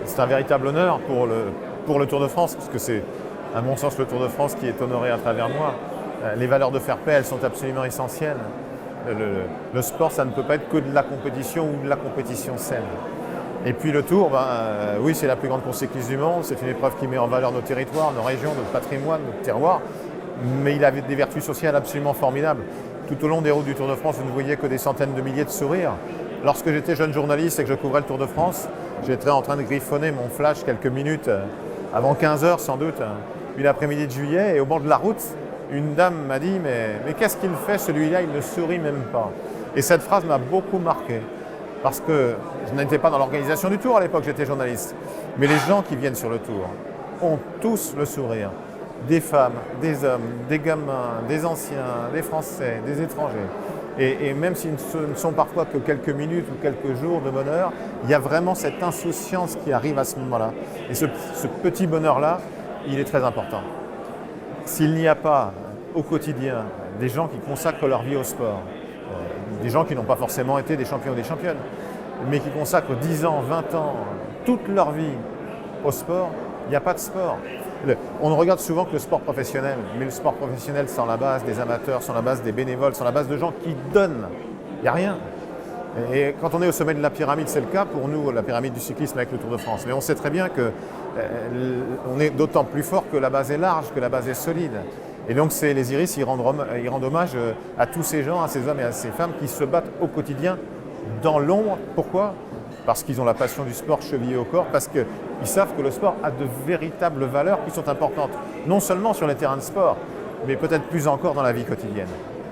c'est un véritable honneur pour le Tour de France, parce que c'est, à mon sens, le Tour de France qui est honoré à travers moi. Les valeurs de fair play, elles sont absolument essentielles. Le sport, ça ne peut pas être que de la compétition ou de la compétition saine. Et puis le Tour, oui, c'est la plus grande course cycliste du monde, c'est une épreuve qui met en valeur nos territoires, nos régions, notre patrimoine, notre terroir, mais il avait des vertus sociales absolument formidables. Tout au long des routes du Tour de France, vous ne voyez que des centaines de milliers de sourires. Lorsque j'étais jeune journaliste et que je couvrais le Tour de France, j'étais en train de griffonner mon flash quelques minutes avant 15 heures sans doute, une après-midi de juillet, et au bord de la route, une dame m'a dit « Mais qu'est-ce qu'il fait celui-là, il ne sourit même pas ». Et cette phrase m'a beaucoup marqué, parce que je n'étais pas dans l'organisation du Tour à l'époque, j'étais journaliste. Mais les gens qui viennent sur le Tour ont tous le sourire. Des femmes, des hommes, des gamins, des anciens, des Français, des étrangers. Et même si ce ne sont parfois que quelques minutes ou quelques jours de bonheur, il y a vraiment cette insouciance qui arrive à ce moment-là. Et ce petit bonheur-là, il est très important. S'il n'y a pas au quotidien des gens qui consacrent leur vie au sport, des gens qui n'ont pas forcément été des champions ou des championnes, mais qui consacrent 10 ans, 20 ans, toute leur vie au sport, il n'y a pas de sport. On regarde souvent que le sport professionnel, mais le sport professionnel sans la base des amateurs, sans la base des bénévoles, sans la base de gens qui donnent, il n'y a rien. Et quand on est au sommet de la pyramide, c'est le cas pour nous, la pyramide du cyclisme avec le Tour de France. Mais on sait très bien qu'on est d'autant plus fort que la base est large, que la base est solide. Et donc les Iris, ils rendent hommage à tous ces gens, à ces hommes et à ces femmes qui se battent au quotidien dans l'ombre. Pourquoi ? Parce qu'ils ont la passion du sport chevillée au corps, parce qu'ils savent que le sport a de véritables valeurs qui sont importantes, non seulement sur les terrains de sport, mais peut-être plus encore dans la vie quotidienne.